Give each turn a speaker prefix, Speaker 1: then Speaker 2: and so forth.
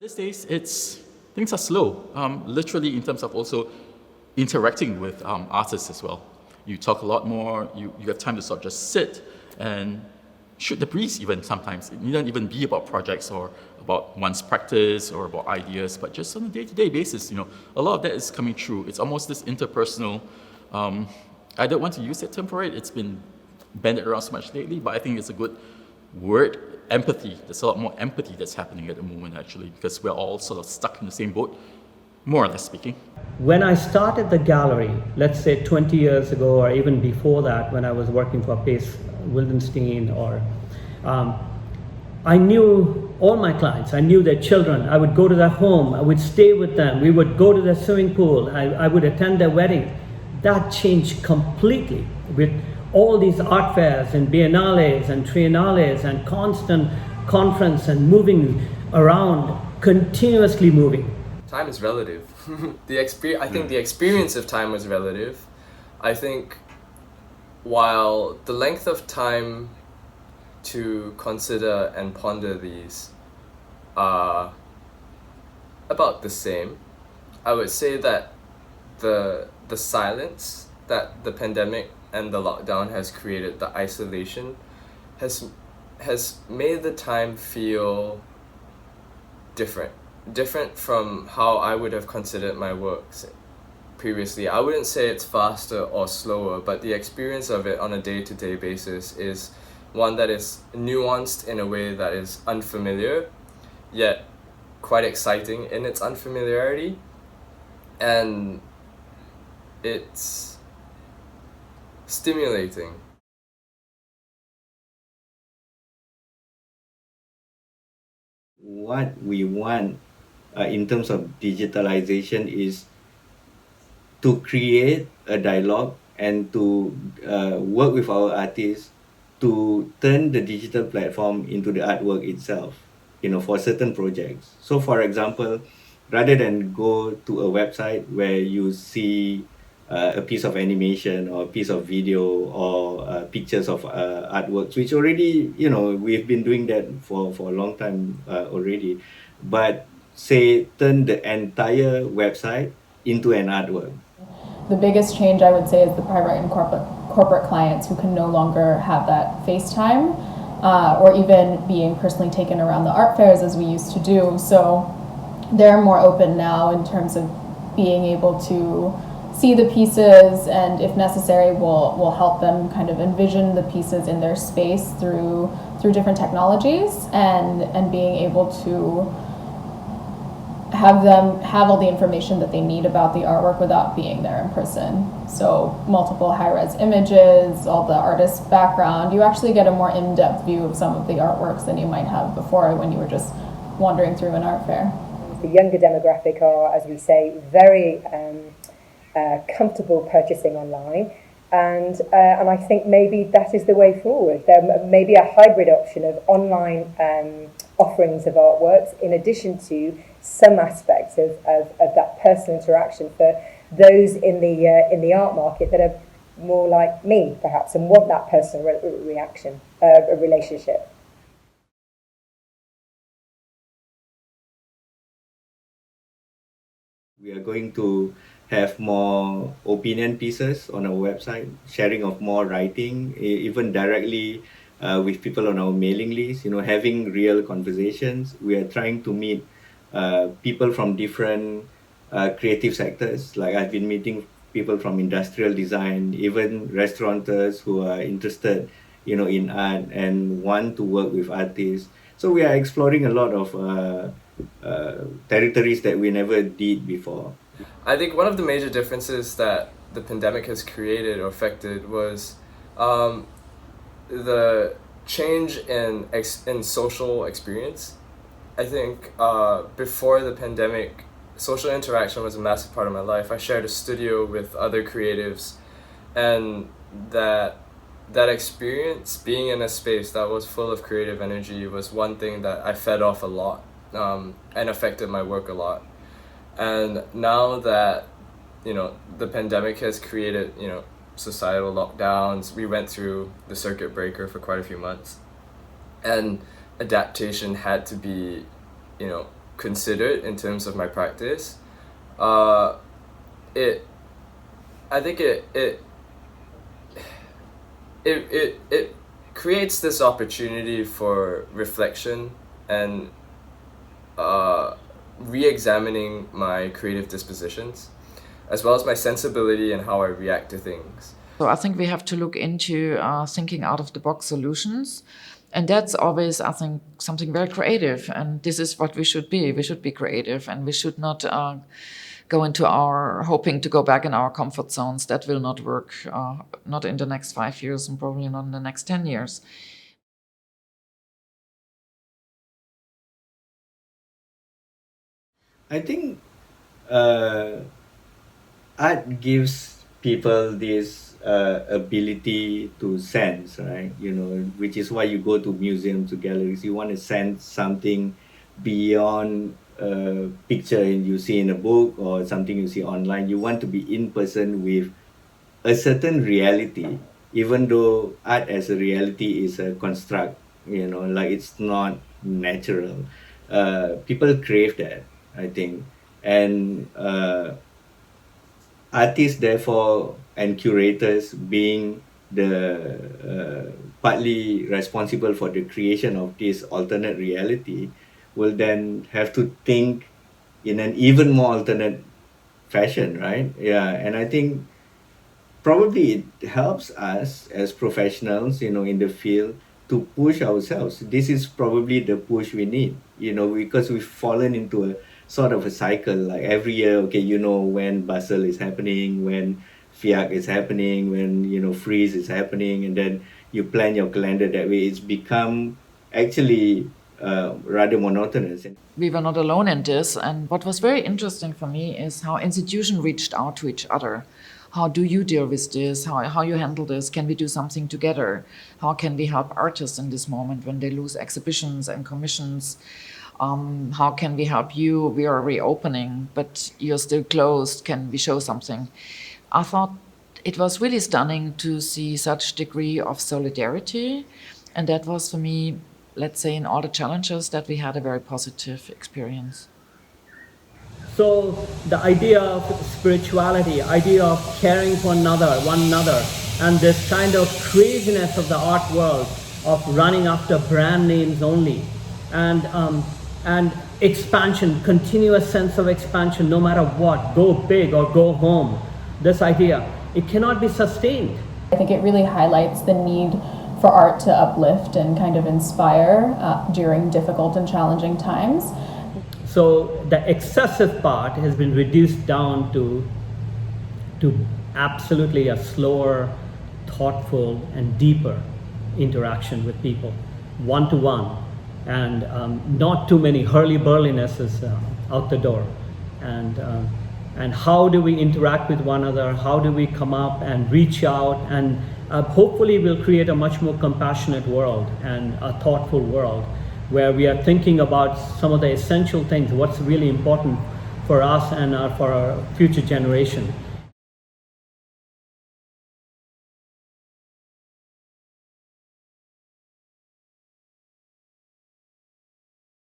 Speaker 1: These days, things are slow, literally in terms of also interacting with artists as well. You talk a lot more, you have time to sort of just sit and shoot the breeze even sometimes. It needn't even be about projects or about one's practice or about ideas, but just on a day-to-day basis, a lot of that is coming true. It's almost this interpersonal, I don't want to use that term for it, it's been banded around so much lately, but I think it's a good word, empathy. There's a lot more empathy that's happening at the moment actually, because we're all sort of stuck in the same boat, more or less speaking.
Speaker 2: When I started the gallery, let's say 20 years ago or even before that, when I was working for Pace Wildenstein, I knew all my clients. I knew their children. I would go to their home. I would stay with them. We would go to their swimming pool. I would attend their wedding. That changed completely with all these art fairs and biennales and triennales and constant conference and moving around, continuously moving.
Speaker 3: Time is relative. I think the experience of time was relative. I think while the length of time to consider and ponder these are about the same, I would say that the silence that the pandemic and the lockdown has created, the isolation, has made the time feel different from how I would have considered my works previously. I wouldn't say it's faster or slower, but the experience of it on a day-to-day basis is one that is nuanced in a way that is unfamiliar, yet quite exciting in its unfamiliarity, and it's stimulating.
Speaker 4: What we want in terms of digitalization is to create a dialogue and to work with our artists to turn the digital platform into the artwork itself, for certain projects. So for example, rather than go to a website where you see a piece of animation or a piece of video or pictures of artworks, which already, we've been doing that for a long time already, but say turn the entire website into an artwork.
Speaker 5: The biggest change I would say is the private and corporate clients who can no longer have that FaceTime or even being personally taken around the art fairs as we used to do. So they're more open now in terms of being able to see the pieces, and if necessary will help them kind of envision the pieces in their space through different technologies, and being able to have them have all the information that they need about the artwork without being there in person. So multiple high-res images, all the artist's background. You actually get a more in-depth view of some of the artworks than you might have before when you were just wandering through an art fair.
Speaker 6: The younger demographic are, as we say, very comfortable purchasing online, and I think maybe that is the way forward. There may be a hybrid option of online offerings of artworks in addition to some aspects of that personal interaction for those in the art market that are more like me perhaps and want that personal reaction, a relationship.
Speaker 4: We are going to have more opinion pieces on our website, sharing of more writing, even directly with people on our mailing list, having real conversations. We are trying to meet people from different creative sectors. Like I've been meeting people from industrial design, even restaurateurs who are interested, in art and want to work with artists. So we are exploring a lot of territories that we never did before.
Speaker 3: I think one of the major differences that the pandemic has created or affected was the change in social experience. I think before the pandemic, social interaction was a massive part of my life. I shared a studio with other creatives, and that experience, being in a space that was full of creative energy, was one thing that I fed off a lot and affected my work a lot. And now that, the pandemic has created, societal lockdowns, we went through the circuit breaker for quite a few months, and adaptation had to be, considered in terms of my practice, I think it creates this opportunity for reflection and re-examining my creative dispositions, as well as my sensibility and how I react to things.
Speaker 7: So I think we have to look into thinking out of the box solutions. And that's always, I think, something very creative. And this is what we should be. We should be creative, and we should not go into our hoping to go back in our comfort zones. That will not work, not in the next 5 years and probably not in the next 10 years.
Speaker 4: I think art gives people this ability to sense, right? You know, which is why you go to museums, to galleries. You want to sense something beyond a picture you see in a book or something you see online. You want to be in person with a certain reality, even though art as a reality is a construct, you know, like it's not natural. People crave that, I think. And artists, therefore, and curators being the partly responsible for the creation of this alternate reality will then have to think in an even more alternate fashion, right? Yeah, and I think probably it helps us as professionals, you know, in the field to push ourselves. This is probably the push we need, you know, because we've fallen into a sort of a cycle. Like every year, okay, you know, when Basel is happening, when FIAC is happening, when, you know, Freeze is happening, and then you plan your calendar that way. It's become actually rather monotonous.
Speaker 7: We were not alone in this. And what was very interesting for me is how institutions reached out to each other. How do you deal with this? How you handle this? Can we do something together? How can we help artists in this moment when they lose exhibitions and commissions? How can we help you? We are reopening, but you're still closed. Can we show something? I thought it was really stunning to see such degree of solidarity. And that was for me, let's say, in all the challenges, that we had a very positive experience.
Speaker 2: So the idea of spirituality, idea of caring for one another, and this kind of craziness of the art world of running after brand names only, and expansion, continuous sense of expansion, no matter what, go big or go home. This idea, it cannot be sustained.
Speaker 5: I think it really highlights the need for art to uplift and kind of inspire during difficult and challenging times.
Speaker 2: So the excessive part has been reduced down to absolutely a slower, thoughtful, and deeper interaction with people, one-to-one, and not too many hurly-burlynesses out the door. And how do we interact with one another? How do we come up and reach out? And hopefully we'll create a much more compassionate world and a thoughtful world, where we are thinking about some of the essential things, what's really important for us and for our future generation.